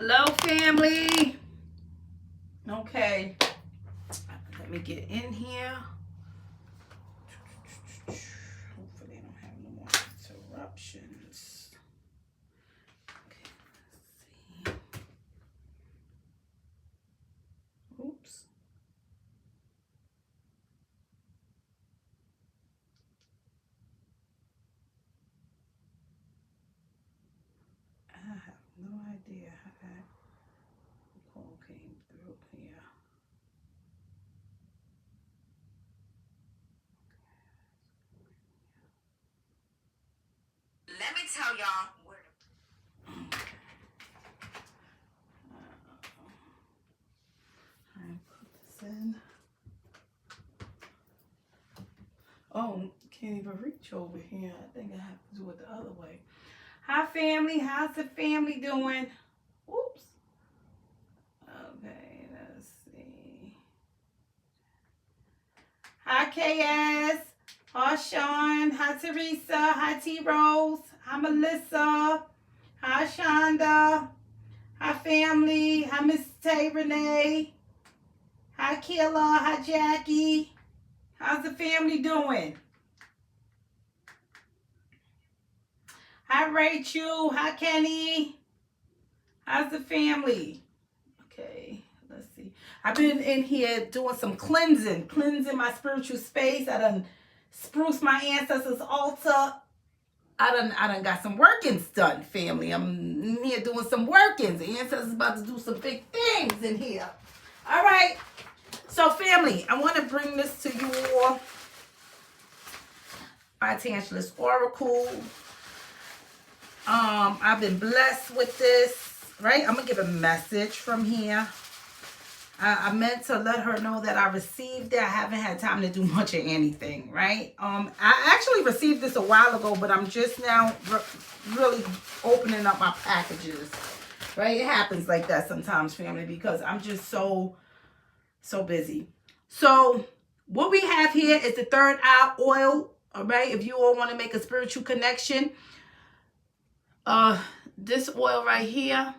Hello, family. Okay, let me get in here. Hopefully, I don't have no more interruptions. Okay, let's see. Oops. I have no idea how that call came through here. Let me tell y'all where I put this in. Oh, can't even reach over here. I think I have to do it the other way. Hi, family. How's the family doing? Oops. Okay, let's see. Hi, KS. Hi, Sean. Hi, Teresa. Hi, T Rose. Hi, Melissa. Hi, Shonda. Hi, family. Hi, Miss Tay Renee. Hi, Kayla. Hi, Jackie. How's the family doing? Hi, Rachel. Hi, Kenny. How's the family? Okay, let's see. I've been in here doing some cleansing my spiritual space. I done spruced my ancestors' altar. I done got some workings done, family. I'm in here doing some workings. The ancestors about to do some big things in here. All right. So, family, I want to bring this to you all. My Tangeless Oracle. I've been blessed with this, right? I'm going to give a message from here. I meant to let her know that I received it. I haven't had time to do much of anything, right? I actually received this a while ago, but I'm just now really opening up my packages, right? It happens like that sometimes, family, because I'm just so busy. So what we have here is the third eye oil, all right? If you all want to make a spiritual connection, this oil right here,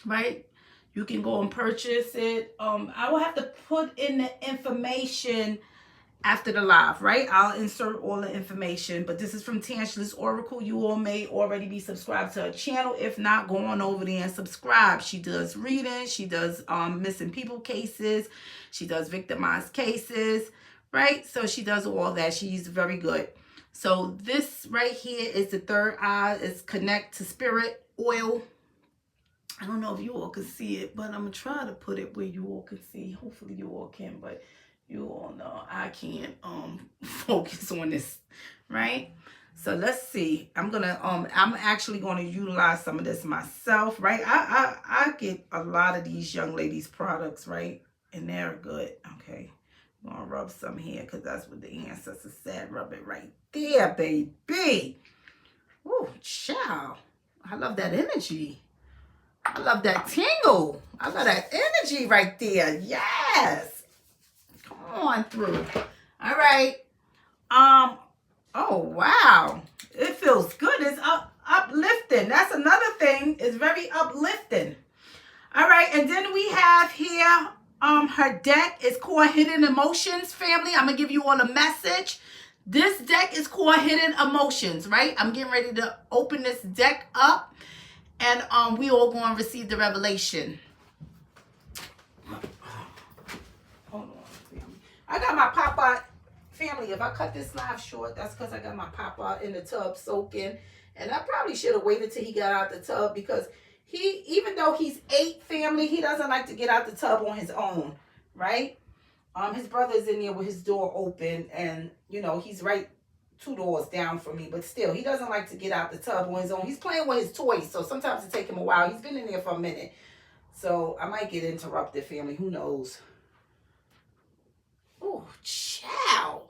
right? You can go and purchase it. I will have to put in the information after the live, right? I'll insert all the information, but this is from Tangeless Oracle. You all may already be subscribed to her channel. If not, go on over there and subscribe. She does readings. She does missing people cases. She does victimized cases, right? So she does all that. She's very good. So this right here is the third eye. It's connect to spirit oil. I don't know if you all can see it, but I'm going to try to put it where you all can see. Hopefully you all can, but you all know I can't focus on this, right? So let's see. I'm actually going to utilize some of this myself, right? I get a lot of these young ladies products, right? And they're good. Okay. I'm going to rub some here because that's what the ancestors said. Rub it right there, baby. Ooh, child. I love that energy. I love that tingle. I love that energy right there. Yes. Come on through. All right. Oh, wow. It feels good. It's uplifting. That's another thing. It's very uplifting. All right. And then we have here, her deck is called Hidden Emotions, family. I'm going to give you all a message. This deck is called Hidden Emotions, right? I'm getting ready to open this deck up. And we all going to receive the revelation. Hold on, family. I got my pop-out, family. If I cut this live short, that's because I got my pop-out in the tub soaking. And I probably should have waited till he got out the tub because even though he's 8, family, he doesn't like to get out the tub on his own, right? His brother's in there with his door open, and you know he's right 2 doors down from me, but still, he doesn't like to get out the tub on his own. He's playing with his toys, so sometimes it takes him a while. He's been in there for a minute, so I might get interrupted, family. Who knows? Oh, chow.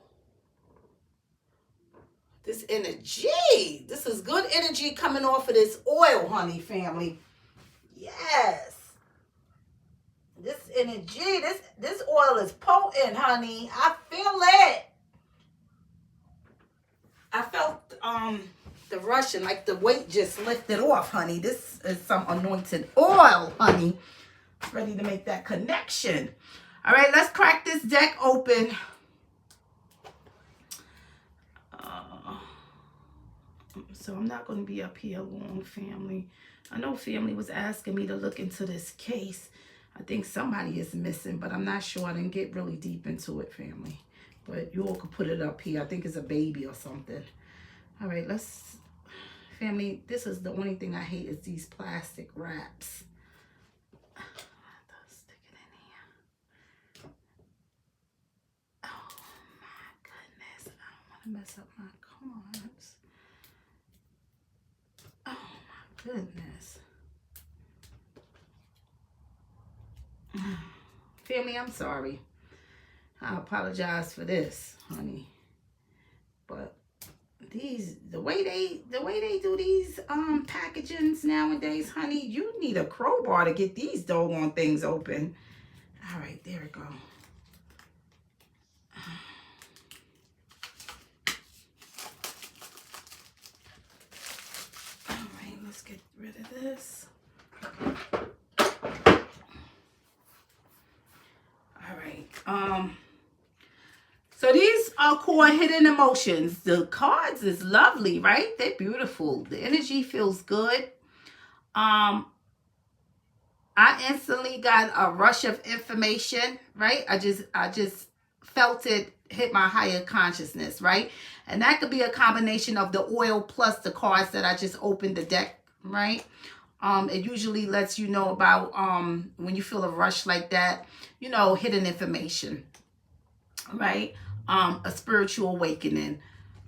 This energy. This is good energy coming off of this oil, honey, family. Yes. This energy, this oil is potent, honey. I feel it. I felt the Russian, like the weight just lifted off, honey. This is some anointed oil, honey. Ready to make that connection. All right, let's crack this deck open. So I'm not going to be up here long, family. I know family was asking me to look into this case. I think somebody is missing, but I'm not sure. I didn't get really deep into it, family. But you all could put it up here. I think it's a baby or something. All right, let's... Family, this is the only thing I hate is these plastic wraps. Stick it in here. Oh, my goodness. I don't want to mess up my cards. Oh, my goodness. Family, I'm sorry. I apologize for this, honey. But the way they do these packagings nowadays, honey, you need a crowbar to get these doggone things open. All right, there we go. All right, let's get rid of this. All right. So these are core hidden emotions. The cards is lovely, right? They're beautiful. The energy feels good. I instantly got a rush of information, right? I just felt it hit my higher consciousness, right? And that could be a combination of the oil plus the cards that I just opened the deck, right? It usually lets you know about when you feel a rush like that, you know, hidden information, right? A spiritual awakening,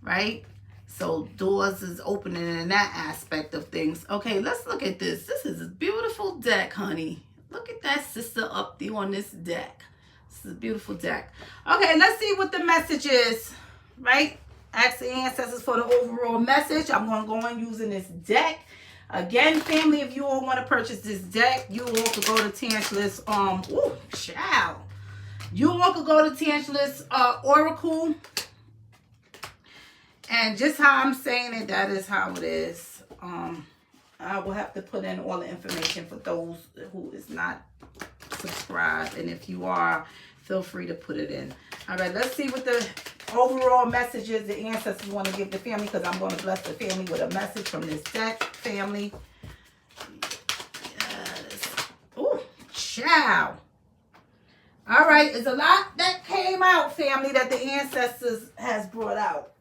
right? So doors is opening in that aspect of things. Okay, let's look at this. This is a beautiful deck, honey. Look at that sister up there on this deck. This is a beautiful deck. Okay, let's see what the message is, right? Ask the ancestors for the overall message. I'm going to go on using this deck. Again, family, if you all want to purchase this deck, you all could go to Tantalus. Child. You all could go to Tantalus Oracle. And just how I'm saying it, that is how it is. I will have to put in all the information for those who is not subscribed. And if you are, feel free to put it in. All right, let's see what the overall messages the ancestors want to give the family, because I'm going to bless the family with a message from this deck, family. Yes. Ooh, child. All right, there's a lot that came out, family, that the ancestors has brought out.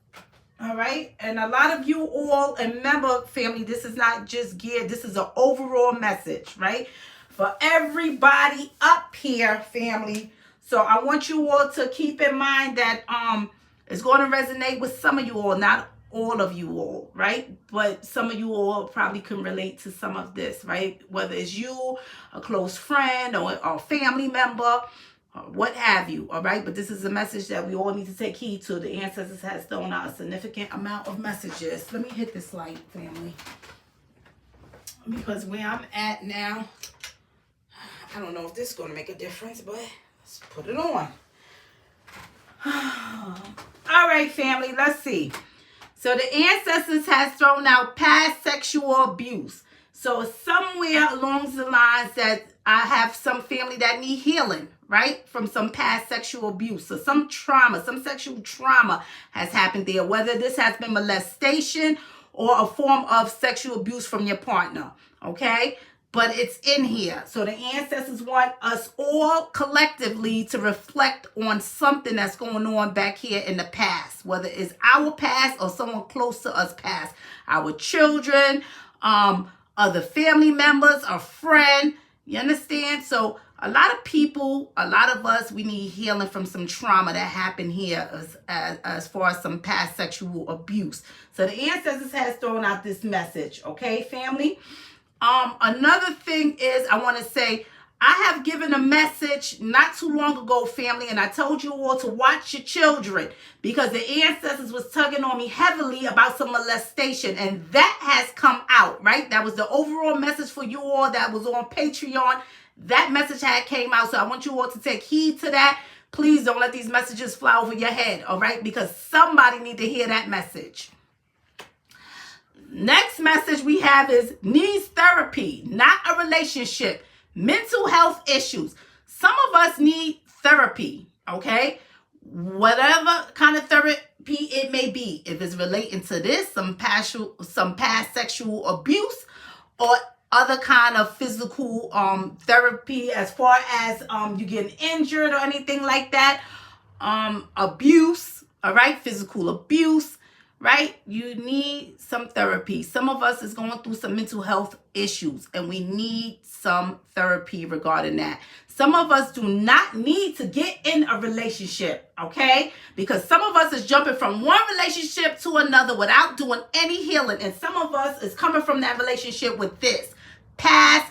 All right, and a lot of you all, and remember, family, this is not just geared, this is an overall message, right? For everybody up here, family. So I want you all to keep in mind that it's going to resonate with some of you all, not all of you all, right? But some of you all probably can relate to some of this, right? Whether it's you, a close friend, or a family member, or what have you, all right? But this is a message that we all need to take heed to. The ancestors has thrown out a significant amount of messages. Let me hit this light, family. Because where I'm at now, I don't know if this is going to make a difference, but let's put it on. All right, family, let's see. So the ancestors has thrown out past sexual abuse. So somewhere along the lines that I have some family that need healing, right? From some past sexual abuse. So some trauma, some sexual trauma has happened there. Whether this has been molestation or a form of sexual abuse from your partner, okay? But it's in here. So the ancestors want us all collectively to reflect on something that's going on back here in the past. Whether it's our past or someone close to us past. Our children, other family members, a friend. You understand? So a lot of people, a lot of us, we need healing from some trauma that happened here as far as some past sexual abuse. So the ancestors has thrown out this message. Okay, family? Another thing is, I want to say, I have given a message not too long ago, family, and I told you all to watch your children because the ancestors was tugging on me heavily about some molestation, and that has come out, right? That was the overall message for you all that was on Patreon. That message had came out, so I want you all to take heed to that. Please don't let these messages fly over your head, all right? Because somebody need to hear that message. Next message we have is needs therapy, not a relationship. Mental health issues. Some of us need therapy, okay? Whatever kind of therapy it may be. If it's relating to this, some past sexual abuse, or other kind of physical therapy as far as you getting injured or anything like that. Abuse, all right? Physical abuse, right? You need some therapy. Some of us is going through some mental health issues and we need some therapy regarding that. Some of us do not need to get in a relationship, okay? Because some of us is jumping from one relationship to another without doing any healing. And some of us is coming from that relationship with this past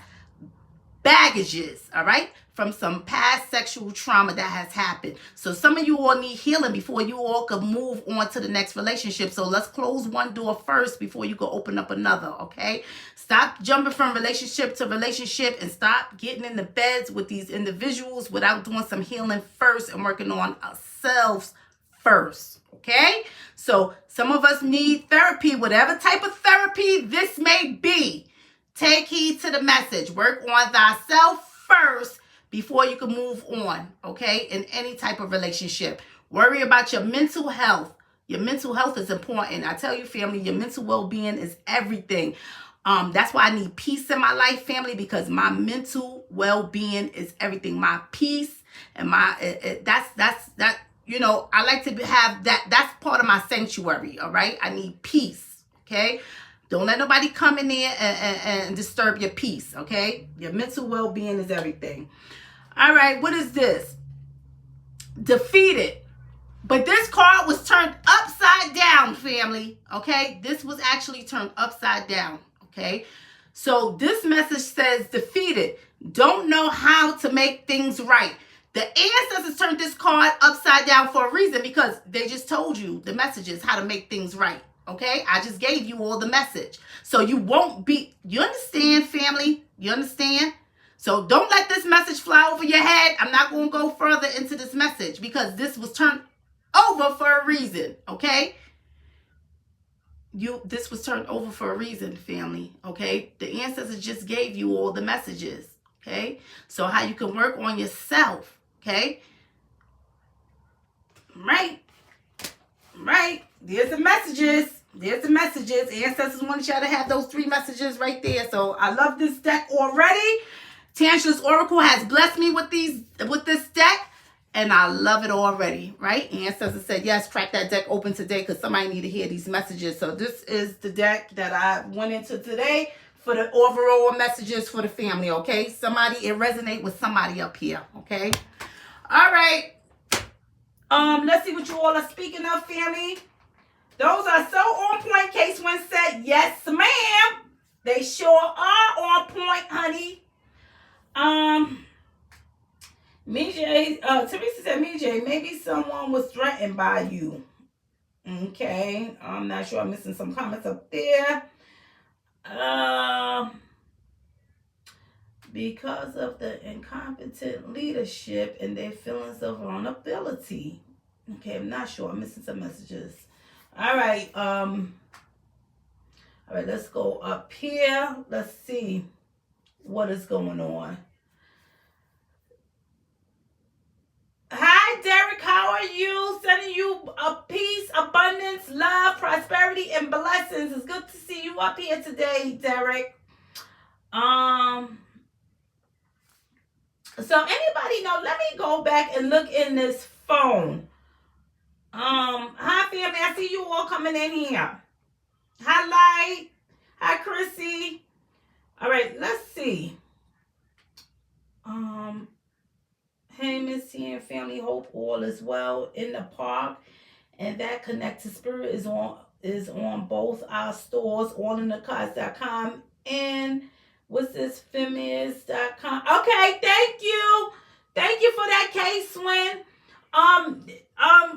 baggages, all right? From some past sexual trauma that has happened. So some of you all need healing before you all can move on to the next relationship. So let's close one door first before you go open up another, okay? Stop jumping from relationship to relationship and stop getting in the beds with these individuals without doing some healing first and working on ourselves first, okay? So some of us need therapy, whatever type of therapy this may be. Take heed to the message. Work on thyself first before you can move on, okay, in any type of relationship. Worry about your mental health. Your mental health is important. I tell you, family, your mental well-being is everything. That's why I need peace in my life, family, because my mental well-being is everything. My peace and my, that, you know, I like to have that. That's part of my sanctuary, all right? I need peace, okay? Don't let nobody come in there and disturb your peace, okay? Your mental well-being is everything. All right, what is this? Defeated. But this card was turned upside down, family, okay? This was actually turned upside down, okay? So this message says defeated. Don't know how to make things right. The ancestors turned this card upside down for a reason because they just told you the messages how to make things right. Okay, I just gave you all the message. So you won't be, you understand, family? You understand? So don't let this message fly over your head. I'm not going to go further into this message because this was turned over for a reason, okay? This was turned over for a reason, family, okay? The ancestors just gave you all the messages, okay? So how you can work on yourself, okay? Right. There's the messages. There's the messages. Ancestors wanted y'all to have those 3 messages right there. So I love this deck already. Tantra's Oracle has blessed me with this deck. And I love it already, right? Ancestors said, yes, crack that deck open today because somebody need to hear these messages. So this is the deck that I went into today for the overall messages for the family, okay? It resonate with somebody up here, okay? All right. Let's see what you all are speaking of, family. Those are so on point. Case one said, yes, ma'am. They sure are on point, honey. Teresa said, Mijay, maybe someone was threatened by you. Okay. I'm not sure. I'm missing some comments up there. Because of the incompetent leadership and their feelings of vulnerability. Okay, I'm not sure. I'm missing some messages. All right. All right, let's go up here. Let's see what is going on. Hi, Derek. How are you? Sending you a peace, abundance, love, prosperity, and blessings. It's good to see you up here today, Derek. So anybody know? Let me go back and look in this phone. Hi, family. I see you all coming in here. Hi, Light. Hi, Chrissy. All right, let's see. Hey, Miss T and family, hope all is well in the park, and that Connected Spirit is on both our stores, allinthecards.com and what's this, Femiz.com. Okay, thank you for that, K-Swin.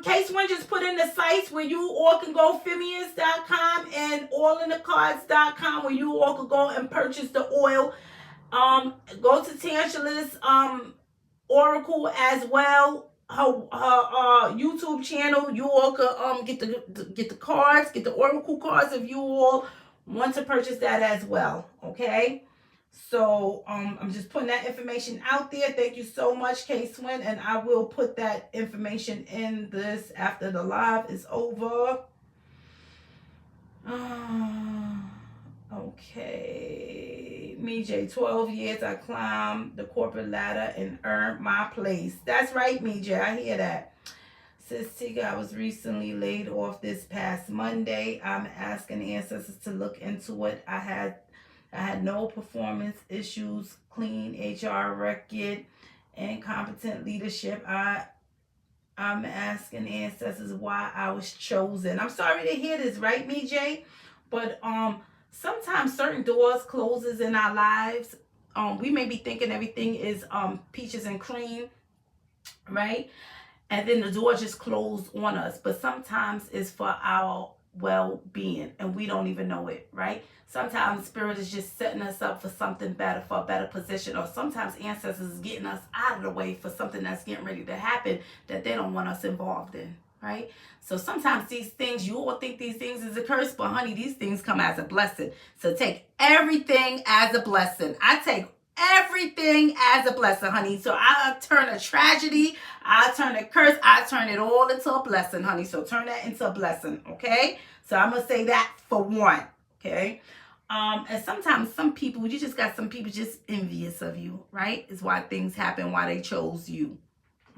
K-Swin just put in the sites where you all can go, Femiz.com and allinthecards.com, where you all can go and purchase the oil. Go to Tantra's Oracle as well, her YouTube channel. You all could get the cards, get the Oracle cards if you all want to purchase that as well. Okay. So I'm just putting that information out there. Thank you so much, K-Swin, and I will put that information in this after the live is over. Okay. Me, J, 12 years I climbed the corporate ladder and earned my place. That's right, me, J. I hear that. Says Tika, I was recently laid off this past Monday. I'm asking ancestors to look into it. I had no performance issues, clean HR record, and competent leadership. I'm asking ancestors why I was chosen. I'm sorry to hear this, right, me, Jay? But sometimes certain doors closes in our lives. We may be thinking everything is peaches and cream, right? And then the door just closed on us. But sometimes it's for our well-being, and we don't even know it, right? Sometimes Spirit is just setting us up for something better, for a better position, or sometimes ancestors is getting us out of the way for something that's getting ready to happen that they don't want us involved in, right? So sometimes these things, you all think these things is a curse, but honey, these things come as a blessing. So take everything as a blessing. I take everything as a blessing, honey. So I turn a tragedy, I turn a curse, I turn it all into a blessing, honey. So turn that into a blessing, okay? So I'm gonna say that for one, okay? And sometimes some people, you just got some people just envious of you, right? Is why things happen, why they chose you,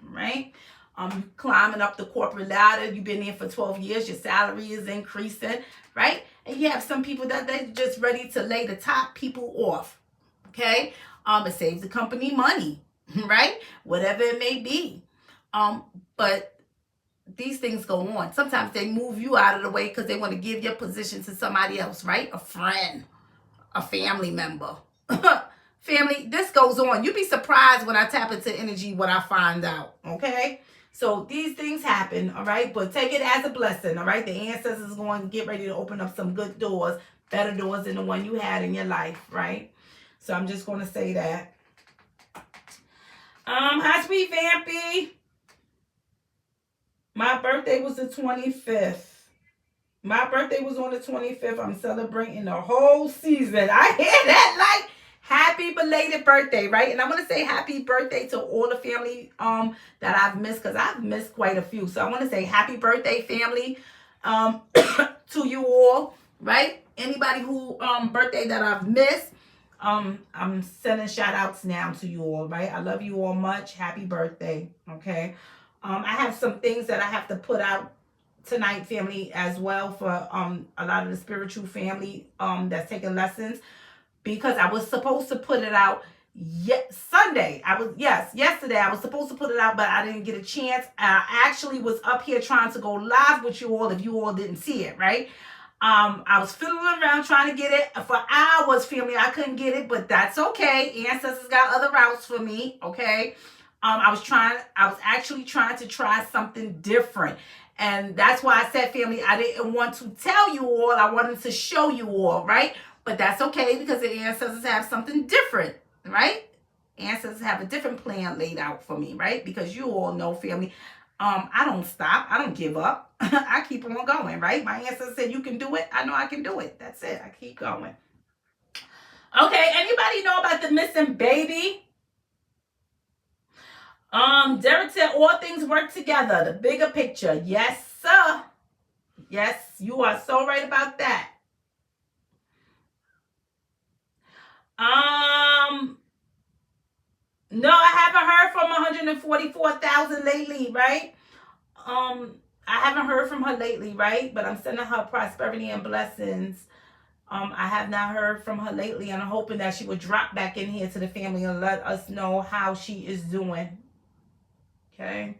right? Climbing up the corporate ladder, you've been there for 12 years, your salary is increasing, right? And you have some people that they're just ready to lay the top people off, okay? It saves the company money, right? Whatever it may be. But these things go on. Sometimes they move you out of the way because they want to give your position to somebody else, right? A friend, a family member. Family, this goes on. You'd be surprised when I tap into energy what I find out, okay? So these things happen, all right? But take it as a blessing, all right? The ancestors are going to get ready to open up some good doors, better doors than the one you had in your life, right? So I'm just going to say that. Hi, sweet Vampy. My birthday was the 25th. My birthday was on the 25th. I'm celebrating the whole season. I hear that like happy belated birthday, right? And I want to say happy birthday to all the family that I've missed, because I've missed quite a few. So I want to say happy birthday, family, to you all, right? Anybody who birthday that I've missed, I'm sending shout outs now to you all, right? I love you all much. Happy birthday, okay? I have some things that I have to put out tonight, family, as well, for a lot of the spiritual family that's taking lessons, because I was supposed to put it out Sunday. Yesterday I was supposed to put it out, but I didn't get a chance. I actually was up here trying to go live with you all if you all didn't see it, right? I was fiddling around trying to get it for hours, family. I couldn't get it, but that's okay. Ancestors got other routes for me, okay? I was actually trying to try something different. And that's why I said, family, I didn't want to tell you all. I wanted to show you all, right? But that's okay, because the ancestors have something different, right? Ancestors have a different plan laid out for me, right? Because you all know, family, I don't stop. I don't give up. I keep on going, right? My ancestors said, you can do it. I know I can do it. That's it. I keep going. Okay, anybody know about the missing baby? Derek said all things work together. The bigger picture. Yes, sir. Yes, you are so right about that. No, I haven't heard from 144,000 lately, right? I haven't heard from her lately, right? But I'm sending her prosperity and blessings. I have not heard from her lately, and I'm hoping that she would drop back in here to the family and let us know how she is doing. Okay.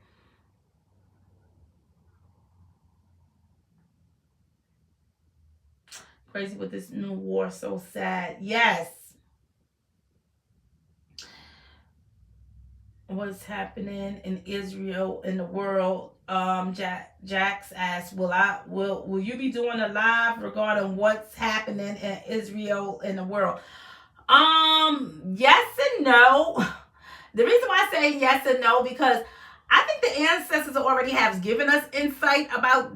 Crazy with this new war, so sad. Yes. What's happening in Israel, in the world? Jax asked, will you be doing a live regarding what's happening in Israel, in the world? Yes and no. The reason why I say yes and no, because I think the ancestors already have given us insight about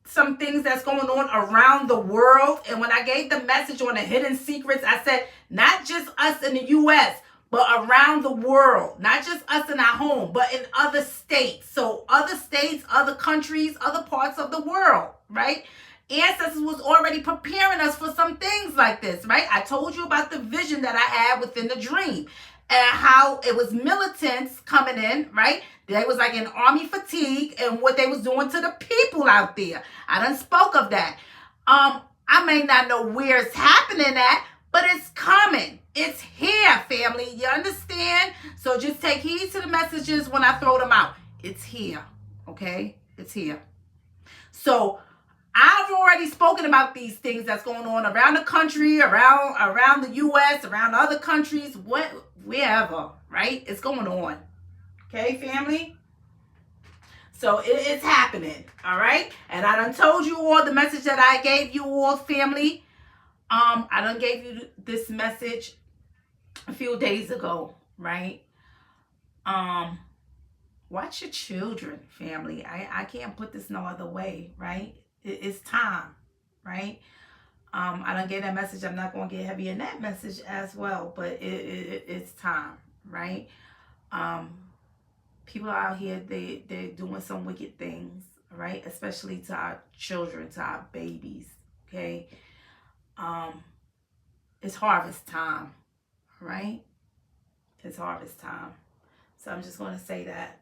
some things that's going on around the world. And when I gave the message on the hidden secrets, I said, not just us in the U.S., but around the world, not just us in our home, but in other states. So other states, other countries, other parts of the world, right? Ancestors was already preparing us for some things like this, right? I told you about the vision that I had within the dream and how it was militants coming in, right? They was like in army fatigue and what they was doing to the people out there. I done spoke of that. I may not know where it's happening at, but it's coming. It's here, family. You understand? So just take heed to the messages when I throw them out. It's here, okay? It's here. So I've already spoken about these things that's going on around the country, around the U.S., around other countries, wherever, right? It's going on. Okay, family? So it's happening, all right? And I done told you all the message that I gave you all, family. I done gave you this message a few days ago, right? Watch your children, family. I can't put this no other way, right? It's time, right? I done gave that message. I'm not going to get heavy in that message as well, but it's time, right? People out here, they're doing some wicked things, right? Especially to our children, to our babies, okay? It's harvest time, right? It's harvest time. So I'm just going to say that.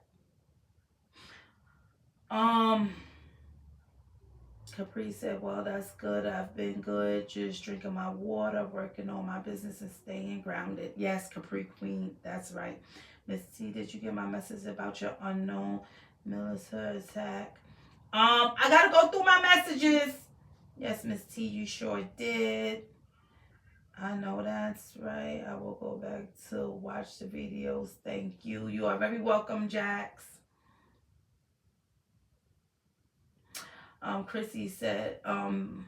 Capri said, well, that's good. I've been good. Just drinking my water, working on my business and staying grounded. Yes, Capri Queen. That's right. Miss T, did you get my message about your unknown military attack? I got to go through my messages. Yes, Miss T, you sure did. I know that's right. I will go back to watch the videos. Thank you. You are very welcome, Jax. Chrissy said, what am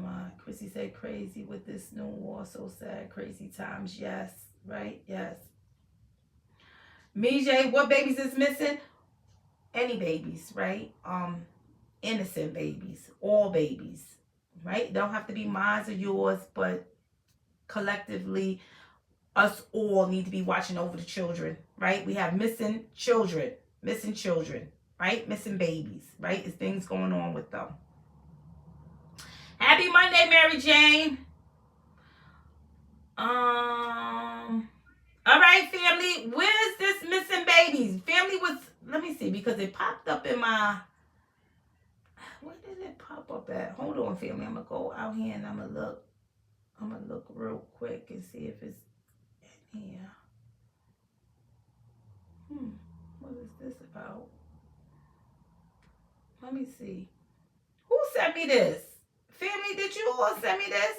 I? Chrissy said, crazy with this new war. So sad. Crazy times. Yes. Right? Yes. Mijay, what babies is missing? Any babies, right? Innocent babies. All babies. Right? Don't have to be mine or yours, but collectively, us all need to be watching over the children, right? We have missing children, right? Missing babies, right? There's things going on with them. Happy Monday, Mary Jane. All right, family. Where's this missing babies? Family was, let me see, because it popped up in my, where did it pop up at? Hold on, family. I'm going to go out here and I'm going to look real quick and see if it's in here. What is this about? Let me see. Who sent me this? Family, did you all send me this?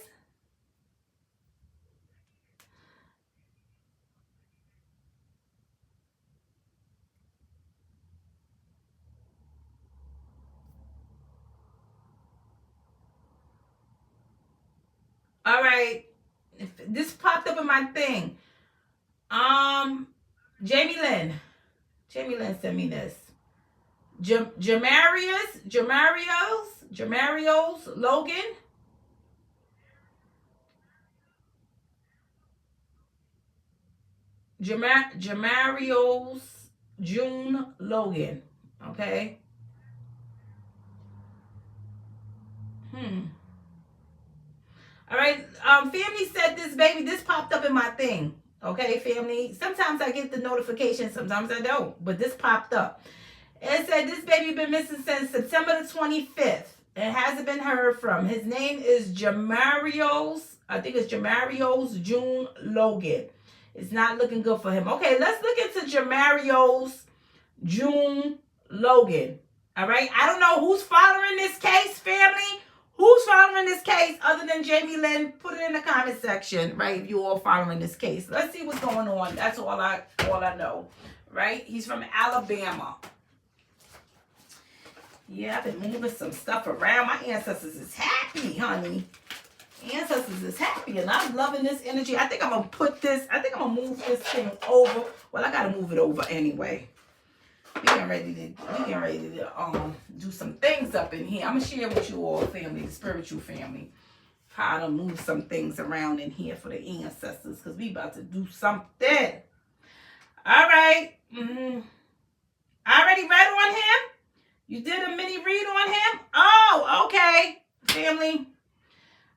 All right. This popped up in my thing. Jamie Lynn sent me this. Jamarios Logan. Jamarios June Logan. Okay. All right. Family said this, baby. This popped up in my thing. Okay, family. Sometimes I get the notification, sometimes I don't. But this popped up. It said this baby been missing since September the 25th. It hasn't been heard from. His name is Jamarios. I think it's Jamarios June Logan. It's not looking good for him. Okay, let's look into Jamarios June Logan. All right. I don't know who's following this case, family. Who's following this case other than Jamie Lynn? Put it in the comment section, right? If you all following this case. Let's see what's going on. That's all I know. Right? He's from Alabama. Yeah, I've been moving some stuff around. My ancestors is happy, honey. Ancestors is happy, and I'm loving this energy. I think I'm going to move this thing over. Well, I got to move it over anyway. We getting ready to do some things up in here. I'm gonna share with you all, family, the spiritual family, how to move some things around in here for the ancestors, because we about to do something. All right. I already read on him. You did a mini read on him? Oh, okay, family.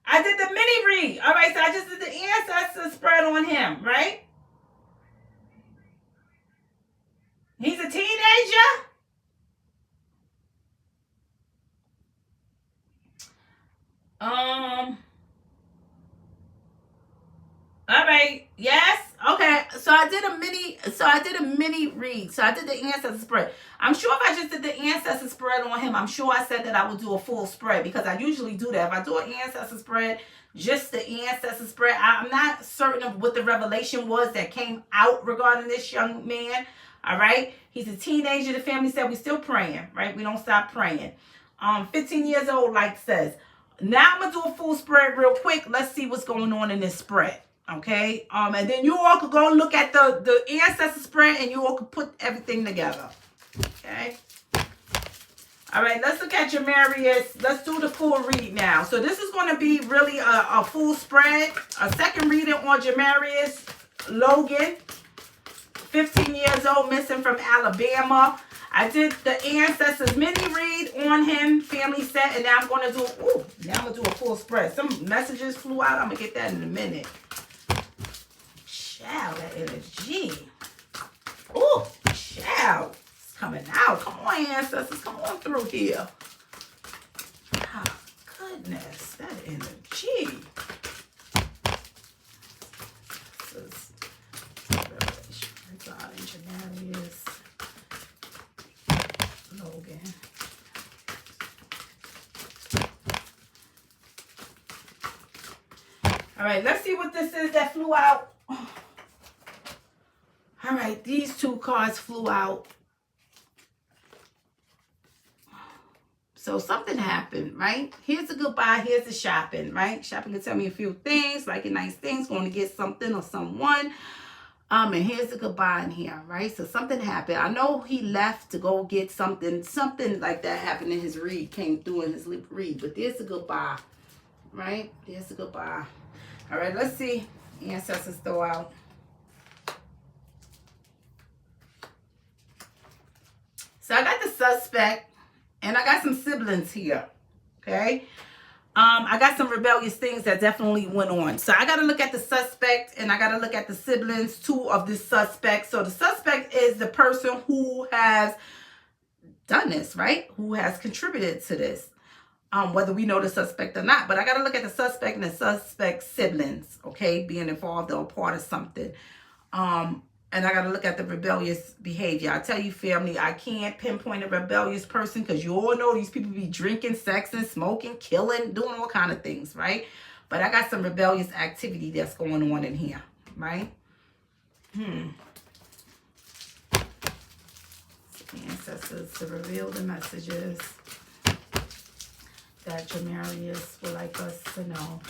I did the mini read. All right, so I just did the ancestor spread on him, right? He's a teenager. All right. Yes. Okay. So I did a mini read. So I did the ancestor spread. I'm sure if I just did the ancestor spread on him, I'm sure I said that I would do a full spread, because I usually do that. If I do an ancestor spread, just the ancestor spread, I'm not certain of what the revelation was that came out regarding this young man. All right. He's a teenager. The family said we're still praying, right? We don't stop praying. 15 years old, like says. Now I'm going to do a full spread real quick. Let's see what's going on in this spread. Okay, and then you all could go look at the ancestor spread, and you all could put everything together. Okay. All right, let's look at Jamarius. Let's do the full read now. So this is going to be really a full spread. A second reading on Jamarius Logan, 15 years old, missing from Alabama. I did the ancestors mini read on him, family set, and now I'm going to do a full spread. Some messages flew out. I'm going to get that in a minute. Child, that energy. Ooh, child. It's coming out. Come on, ancestors. Come on through here. Oh, goodness. That energy. This is Revelation. God, Jamarius Logan. All right, let's see what this is that flew out. All right, these two cards flew out. So something happened, right? Here's a goodbye. Here's the shopping, right? Shopping can tell me a few things, like a nice things, going to get something or someone. And here's the goodbye in here, right? So something happened. I know he left to go get something. Something like that happened in his read, came through in his read. But there's the goodbye, right? There's the goodbye. All right, let's see. Ancestors throw out. So I got the suspect, and I got some siblings here, okay? I got some rebellious things that definitely went on. So I got to look at the suspect, and I got to look at the siblings, two of this suspect. So the suspect is the person who has done this, right? Who has contributed to this, whether we know the suspect or not. But I got to look at the suspect and the suspect's siblings, okay, being involved or a part of something. And I got to look at the rebellious behavior. I tell you, family, I can't pinpoint a rebellious person, because you all know these people be drinking, sexing, smoking, killing, doing all kind of things, right? But I got some rebellious activity that's going on in here, right? Ancestors to reveal the messages that Jamarius would like us to know.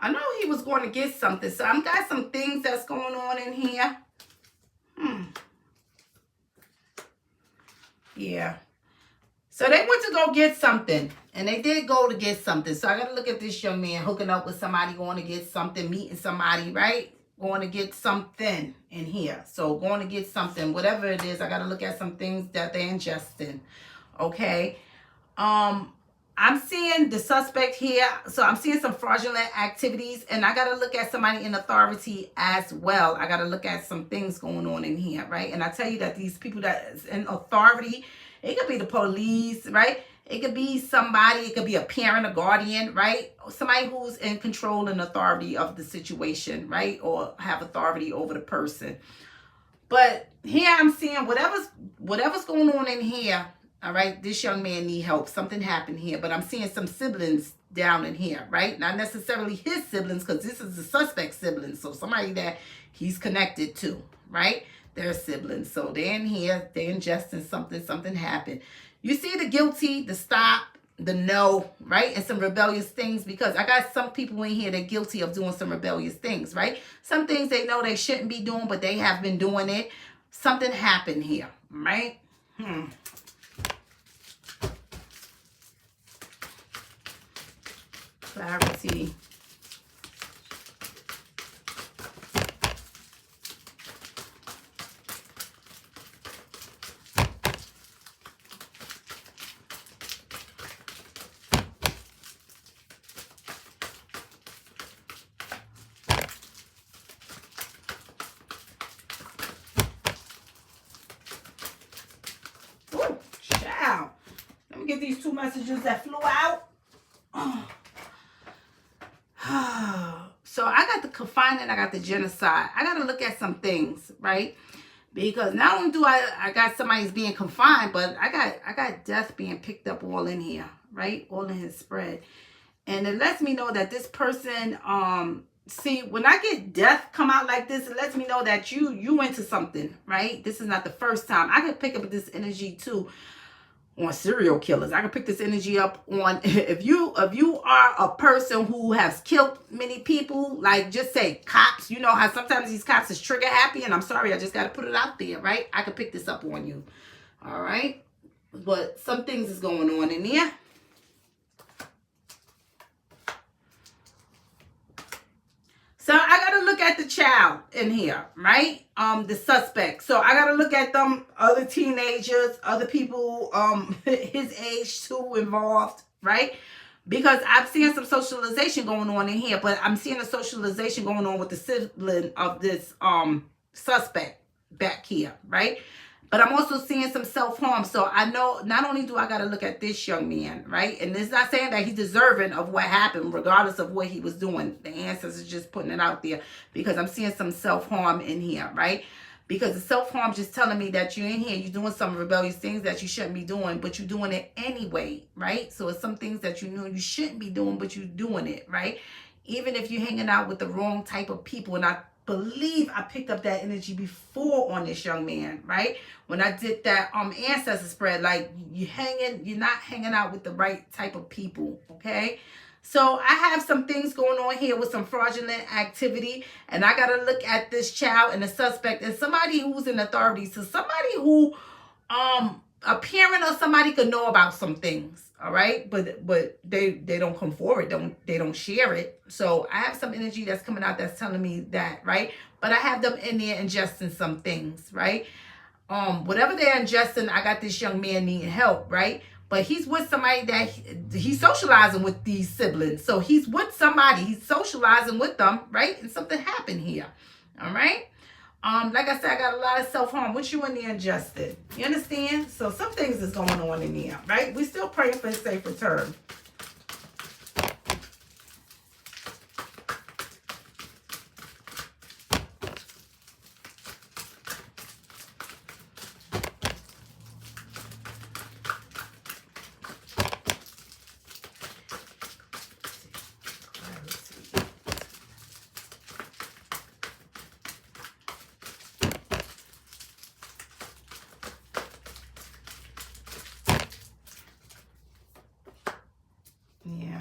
I know he was going to get something, so I've got some things that's going on in here. Yeah. So they went to go get something, and they did go to get something. So I got to look at this young man hooking up with somebody, going to get something, meeting somebody, right? Going to get something in here. So going to get something, whatever it is, I got to look at some things that they're ingesting. Okay. I'm seeing the suspect here. So I'm seeing some fraudulent activities, and I got to look at somebody in authority as well. I got to look at some things going on in here, right? And I tell you that these people that is in authority, it could be the police, right? It could be somebody, it could be a parent, a guardian, right? Somebody who's in control and authority of the situation, right? Or have authority over the person. But here I'm seeing whatever's going on in here. All right, this young man need help. Something happened here, but I'm seeing some siblings down in here, right? Not necessarily his siblings, because this is the suspect siblings. So somebody that he's connected to, right? They're siblings. So they're in here, they're ingesting something, something happened. You see the guilty, the stop, the no, right? And some rebellious things, because I got some people in here that are guilty of doing some rebellious things, right? Some things they know they shouldn't be doing, but they have been doing it. Something happened here, right? Clarity. Oh, child. Let me get these two messages that flew out. So I got the confinement, I got the genocide. I got to look at some things, right? Because not only do I got somebody's being confined, but I got death being picked up all in here, right? All in his spread. And it lets me know that this person, see, when I get death come out like this, it lets me know that you into something, right? This is not the first time. I could pick up this energy too on serial killers. I can pick this energy up on if you are a person who has killed many people, like just say cops. You know how sometimes these cops is trigger happy, and I'm sorry, I just got to put it out there, right? I can pick this up on you, all right? But some things is going on in here. So I got to look at the child in here, right? The suspect. So I got to look at them, other teenagers, other people, his age too involved, right? Because I'm seeing some socialization going on in here, but I'm seeing a socialization going on with the sibling of this suspect back here, right? But I'm also seeing some self-harm. So I know not only do I got to look at this young man, right? And it's not saying that he's deserving of what happened, regardless of what he was doing. The ancestors just putting it out there because I'm seeing some self-harm in here, right? Because the self-harm just telling me that you're in here, you're doing some rebellious things that you shouldn't be doing, but you're doing it anyway, right? So it's some things that you know you shouldn't be doing, but you're doing it, right? Even if you're hanging out with the wrong type of people. And I believe I picked up that energy before on this young man, right? When I did that ancestor spread, like you're not hanging out with the right type of people, okay? So I have some things going on here with some fraudulent activity, and I got to look at this child and the suspect and somebody who's in authority. So somebody who a parent or somebody could know about some things, all right? But they don't come forward, they don't share it. So I have some energy that's coming out that's telling me that, right? But I have them in there ingesting some things, right? Whatever they're ingesting, I got this young man needing help, right? But he's with somebody that he's socializing with these siblings. So he's with somebody, he's socializing with them, right? And something happened here, all right? Like I said, I got a lot of self-harm. What you in there ingested? You understand? So some things is going on in there, right? We still praying for his safe return. Yeah.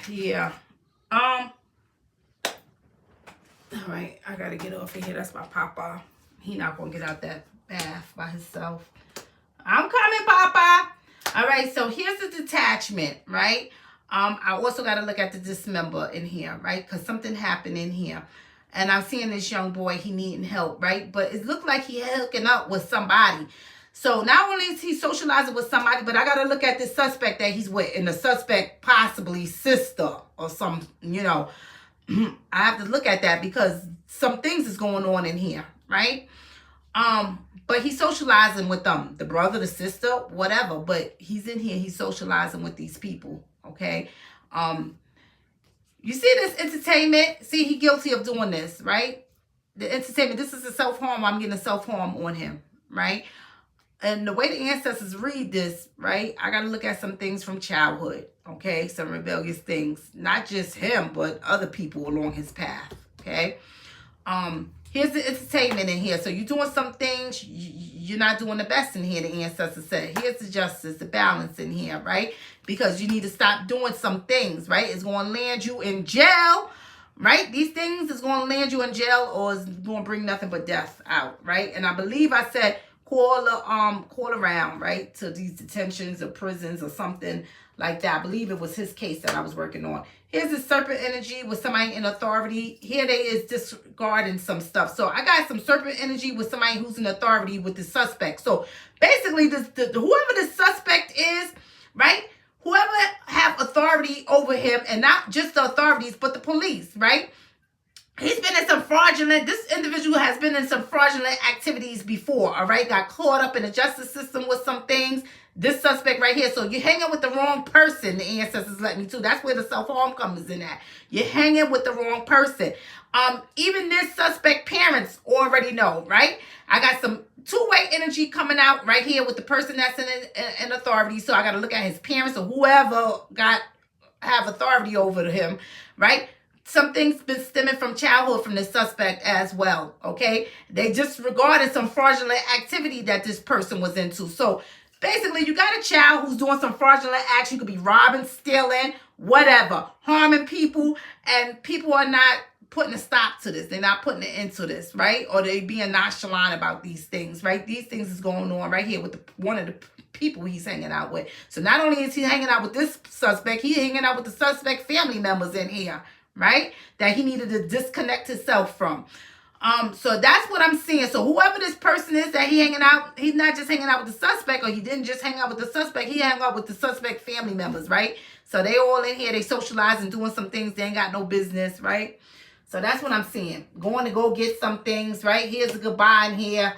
Yeah. All right, I gotta get off of here. That's my papa. He not gonna get out that bath by himself. I'm coming, papa. All right, so here's the detachment, right? I also gotta look at the dismember in here, right? Because something happened in here. And I'm seeing this young boy, he needing help, right? But it looked like he hooking up with somebody. So not only is he socializing with somebody, but I got to look at this suspect that he's with. And the suspect possibly sister or some, you know. I have to look at that because some things is going on in here, right? But he's socializing with them. The brother, the sister, whatever. But he's in here, he's socializing with these people, okay? You see this entertainment? See, he guilty of doing this, right? The entertainment, this is a self-harm. I'm getting a self-harm on him, right? And the way the ancestors read this, right, I got to look at some things from childhood, okay? Some rebellious things. Not just him, but other people along his path, okay? Here's the entertainment in here. So you're doing some things, you're not doing the best in here, the ancestors said. Here's the justice, the balance in here, right? Because you need to stop doing some things, right? It's going to land you in jail, right? These things is going to land you in jail, or it's going to bring nothing but death out, right? And I believe I said call around, right, to these detentions or prisons or something like that. I believe it was his case that I was working on. Here's the serpent energy with somebody in authority. Here they is disregarding some stuff. So I got some serpent energy with somebody who's in authority with the suspect. So basically, whoever the suspect is, right, whoever have authority over him, and not just the authorities, but the police, right? He's been in some fraudulent, this individual has been in some fraudulent activities before, all right? Got caught up in the justice system with some things. This suspect right here. So you're hanging with the wrong person, the ancestors let me too. That's where the self-harm comes in at. You're hanging with the wrong person. Even this suspect parents already know, right? I got some two-way energy coming out right here with the person that's in authority. So I got to look at his parents or whoever have authority over him, right? Something's been stemming from childhood from the suspect as well, okay? They just regarded some fraudulent activity that this person was into. So basically, you got a child who's doing some fraudulent acts. You could be robbing, stealing, whatever, harming people, and people are not putting a stop to this. They're not putting an end to this, right? Or they being nonchalant about these things, right? These things is going on right here with one of the people he's hanging out with. So not only is he hanging out with this suspect, he's hanging out with the suspect family members in here, right? That he needed to disconnect himself from. So that's what I'm seeing. So whoever this person is that he hanging out, he's not just hanging out with the suspect, or he didn't just hang out with the suspect, he hung out with the suspect family members, right? So they all in here, they socializing, doing some things they ain't got no business, right? So that's what I'm seeing. Going to go get some things, right? Here's a goodbye in here.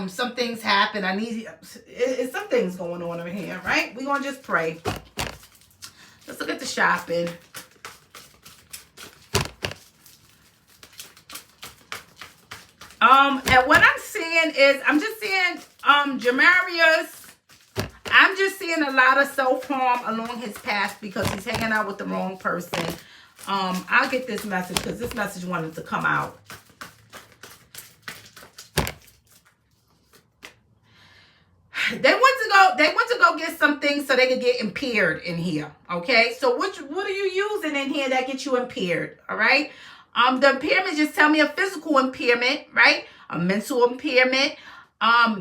Some things happen. It's some things going on over here, right? We're going to just pray. Let's look at the shopping. And what I'm seeing is, I'm just seeing, Jamarius, I'm just seeing a lot of self-harm along his path because he's hanging out with the wrong person. I'll get this message because this message wanted to come out. They went to go get some things so they could get impaired in here. Okay, so what are you using in here that gets you impaired? All right. The impairment just tell me a physical impairment, right? A mental impairment.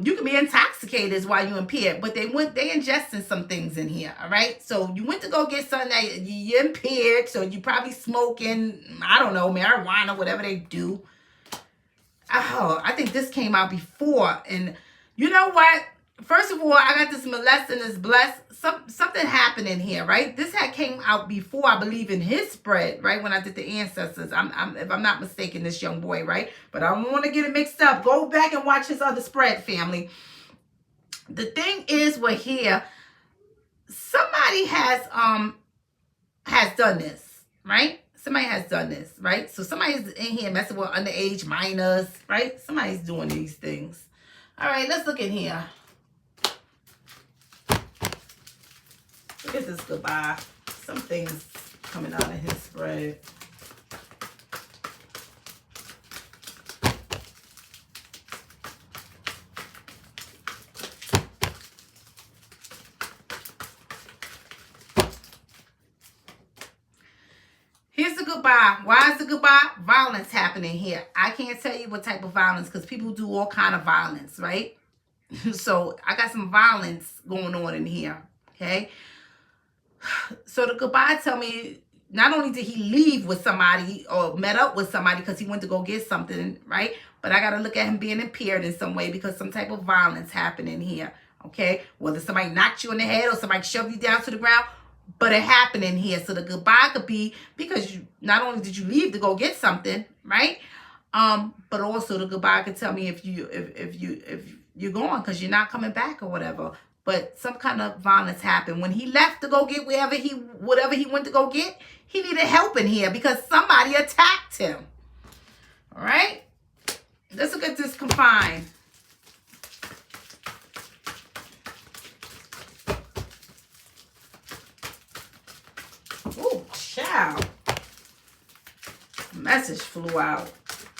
You can be intoxicated while you impaired, but they ingesting some things in here, all right? So you went to go get something that you're impaired, so you probably smoking, I don't know, marijuana, whatever they do. Oh, I think this came out before, and you know what? First of all, I got this molest and this blessed. Something happened in here, right? This had came out before, I believe, in his spread, right? When I did the ancestors. If I'm not mistaken, this young boy, right? But I don't want to get it mixed up. Go back and watch his other spread, family. The thing is, we're here. Somebody has done this, right? Somebody has done this, right? So somebody's in here messing with underage minors, right? Somebody's doing these things. All right, let's look in here. Look at this goodbye. Something's coming out of his spread. Here's the goodbye. Why is the goodbye? Violence happening here. I can't tell you what type of violence because people do all kind of violence, right? So I got some violence going on in here, okay? So the goodbye tell me not only did he leave with somebody or met up with somebody because he went to go get something, right? But I got to look at him being impaired in some way because some type of violence happened in here, okay? Whether somebody knocked you in the head or somebody shoved you down to the ground, but it happened in here. So the goodbye could be because you not only did you leave to go get something, right? But also the goodbye could tell me if you're going because you're not coming back or whatever. But some kind of violence happened. When he left to go get whatever he went to go get, he needed help in here because somebody attacked him. All right? Let's look at this confined. message flew out.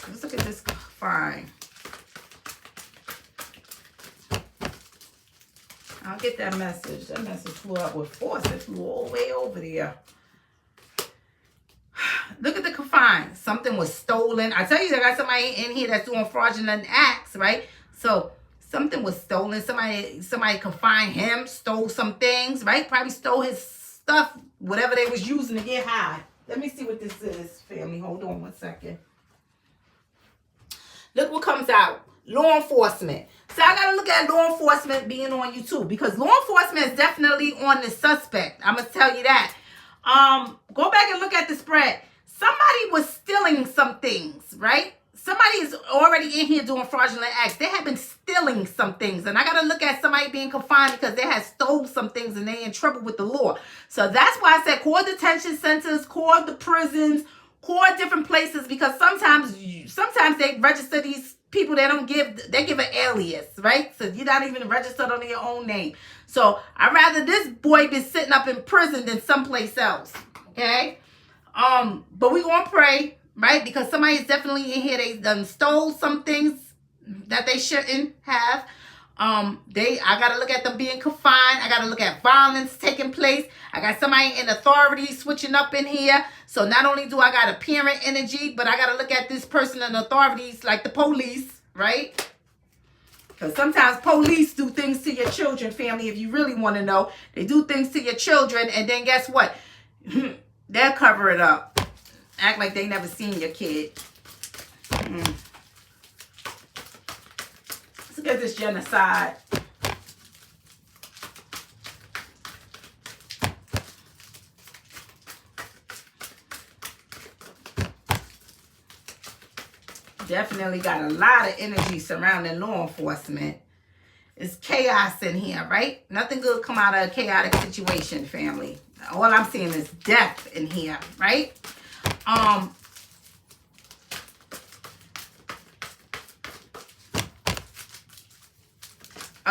Let's look at this fine. I'll get that message. That message flew out with force. It flew all the way over there. Look at the confine. Something was stolen. I tell you, I got somebody in here that's doing fraudulent acts, right? So something was stolen. Somebody confined him, stole some things, right? Probably stole his stuff, whatever they was using to get high. Let me see what this is, family. Hold on one second. Look what comes out. Law enforcement. So I got to look at law enforcement being on you too, because law enforcement is definitely on the suspect. I'm going to tell you that. Go back and look at the spread. Somebody was stealing some things, right? Somebody is already in here doing fraudulent acts. They have been stealing some things. And I got to look at somebody being confined because they had stole some things and they in trouble with the law. So that's why I said call detention centers, call the prisons, call different places, because sometimes they register these people. They give an alias, right? So you're not even registered under your own name. So I'd rather this boy be sitting up in prison than someplace else. Okay? But we gonna pray, right? Because somebody is definitely in here. They done stole some things that they shouldn't have. I gotta look at them being confined. I gotta look at violence taking place. I got somebody in authority switching up in here. So not only do I got a parent energy, but I gotta look at this person in authorities like the police, right? Because sometimes police do things to your children, family, if you really want to know. They do things to your children, and then guess what? They'll cover it up. Act like they never seen your kid. Let's look at this genocide. Definitely got a lot of energy surrounding law enforcement. It's chaos in here, right? Nothing good come out of a chaotic situation, family. All I'm seeing is death in here, right? A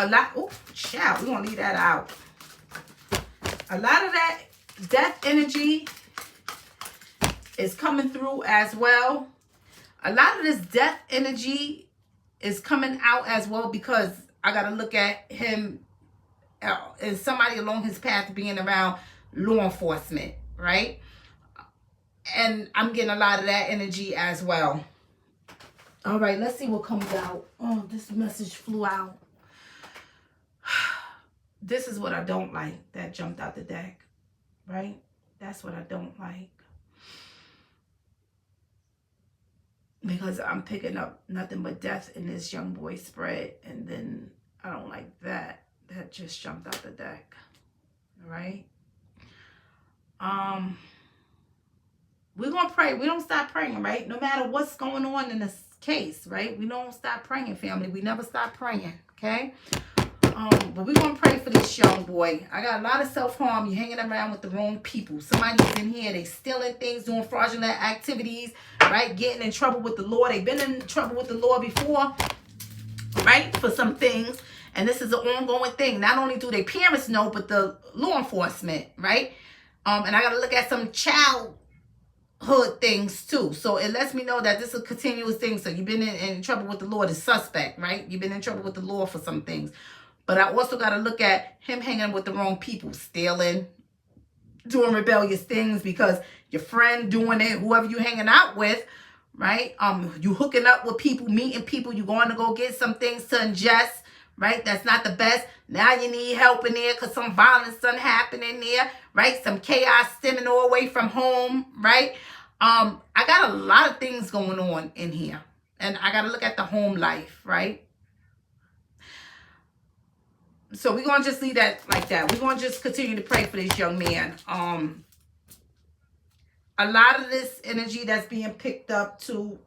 lot. Oh, child, we're gonna leave that out. A lot of that death energy is coming through as well. A lot of this death energy is coming out as well because I got to look at him as somebody along his path being around law enforcement, right? And I'm getting a lot of that energy as well. All right, let's see what comes out. Oh, this message flew out. This is what I don't like that jumped out the deck, right? That's what I don't like. Because I'm picking up nothing but death in this young boy spread. And then I don't like that. That just jumped out the deck. All right? We're going to pray. We don't stop praying, right? No matter what's going on in this case, right? We don't stop praying, family. We never stop praying, okay? But we're going to pray for this young boy. I got a lot of self-harm. You're hanging around with the wrong people. Somebody's in here. They stealing things, doing fraudulent activities, right? Getting in trouble with the law. They've been in trouble with the law before, right? For some things. And this is an ongoing thing. Not only do their parents know, but the law enforcement, right? And I got to look at some childhood things too. So it lets me know that this is a continuous thing. So you've been in trouble with the law, the suspect, right? You've been in trouble with the law for some things. But I also got to look at him hanging with the wrong people, stealing, doing rebellious things because your friend doing it, whoever you hanging out with, right? You hooking up with people, meeting people, you going to go get some things to ingest, right? That's not the best. Now you need help in there because some violence done happen in there, right? Some chaos stemming all away from home, right? I got a lot of things going on in here. And I got to look at the home life, right? So we're going to just leave that like that. We're going to just continue to pray for this young man. A lot of this energy that's being picked up too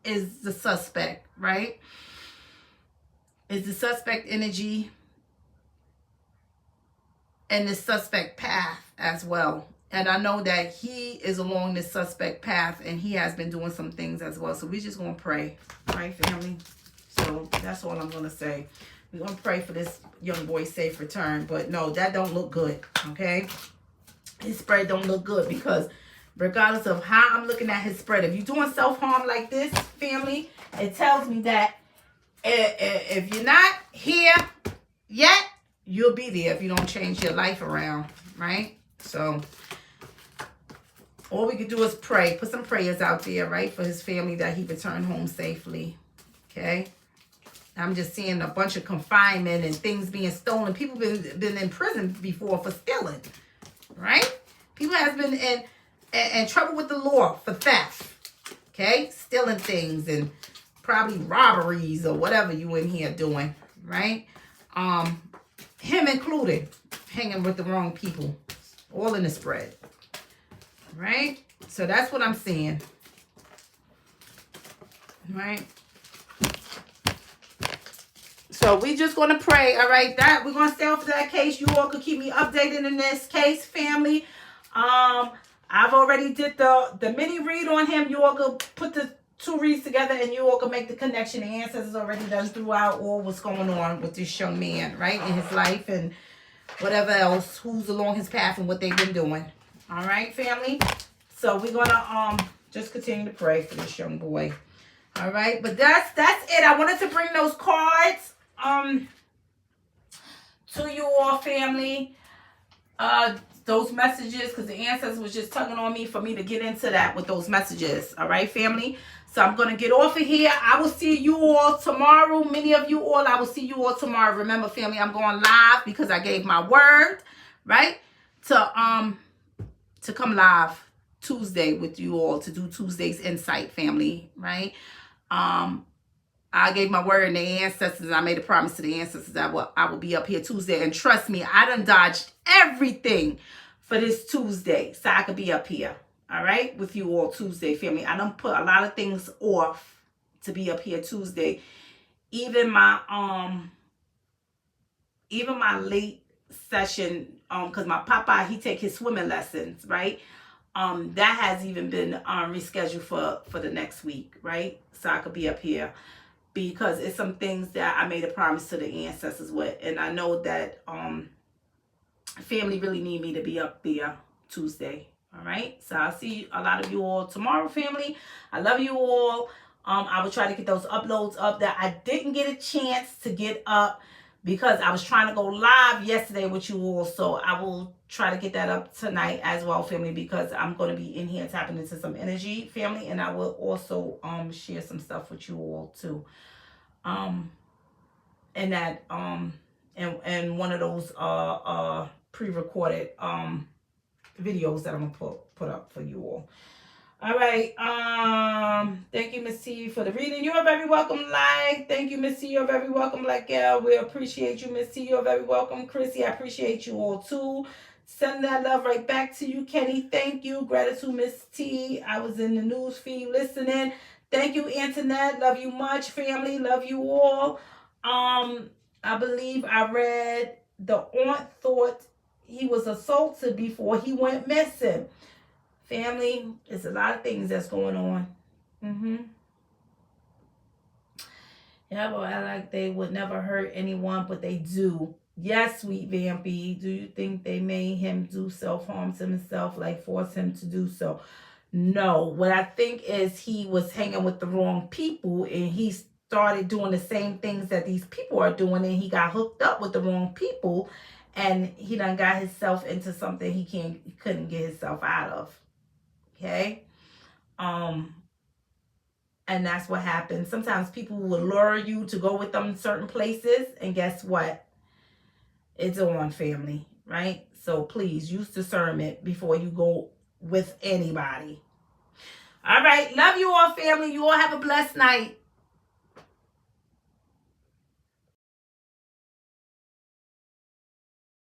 is the suspect, right? Is the suspect energy and the suspect path as well. And I know that he is along this suspect path and he has been doing some things as well. So we're just going to pray, right, family? So that's all I'm going to say. We're going to pray for this young boy's safe return. But no, that don't look good, okay? His spread don't look good because regardless of how I'm looking at his spread. If you're doing self-harm like this, family, it tells me that if you're not here yet, you'll be there if you don't change your life around, right? So all we can do is pray. Put some prayers out there, right, for his family that he returned home safely, okay? I'm just seeing a bunch of confinement and things being stolen. People been in prison before for stealing, right? People has been in trouble with the law for theft, okay? Stealing things and probably robberies or whatever you in here doing, right? Him included, hanging with the wrong people, all in the spread, right? So that's what I'm seeing, right? So we just going to pray, all right? That we're going to stay off that case. You all could keep me updated in this case, family. I've already did the mini read on him. You all could put the 2 reads together and you all can make the connection. The ancestors already done throughout all what's going on with this young man, right, in his life and whatever else, who's along his path and what they've been doing. All right, family? So we're going to just continue to pray for this young boy. All right, but that's it. I wanted to bring those cards to you all, family. Those messages, because the ancestors was just tugging on me for me to get into that with those messages. All right, family? So I'm going to get off of here. I will see you all tomorrow. Many of you all, I will see you all tomorrow. Remember, family, I'm going live because I gave my word, right? To come live Tuesday with you all to do Tuesday's Insight, family, right? I gave my word and the ancestors. I made a promise to the ancestors that I will be up here Tuesday. And trust me, I done dodged everything for this Tuesday so I could be up here. All right, with you all Tuesday, family. I done put a lot of things off to be up here Tuesday. Even my late session, because my papa, he take his swimming lessons, right? That has even been rescheduled for the next week, right? So I could be up here because it's some things that I made a promise to the ancestors with, and I know that family really need me to be up there Tuesday. All right, so I'll see a lot of you all tomorrow, family. I love you all. I will try to get those uploads up that I didn't get a chance to get up because I was trying to go live yesterday with you all. So I will try to get that up tonight as well, family, because I'm going to be in here tapping into some energy, family, and I will also share some stuff with you all too. And that and one of those pre-recorded videos that I'm gonna put up for you all. All right. Thank you, Miss T, for the reading. You're very welcome. Like, thank you, Miss T. You're very welcome. Like, yeah, we appreciate you, Miss T. You're very welcome, Chrissy. I appreciate you all too. Send that love right back to you, Kenny. Thank you. Gratitude, Miss T. I was in the news feed listening. Thank you, Antoinette. Love you much, family. Love you all. I believe I read the aunt thought he was assaulted before he went missing. Family, it's a lot of things that's going on. Yeah, well, I like they would never hurt anyone, but they do. Yes, sweet Vampy. Do you think they made him do self-harm to himself, like force him to do so? No. What I think is he was hanging with the wrong people and he started doing the same things that these people are doing, and he got hooked up with the wrong people, and he done got himself into something he couldn't get himself out of. Okay? And that's what happens. Sometimes people will lure you to go with them in certain places, and guess what? It's on, family, right? So please use discernment before you go with anybody. All right. Love you all, family. You all have a blessed night.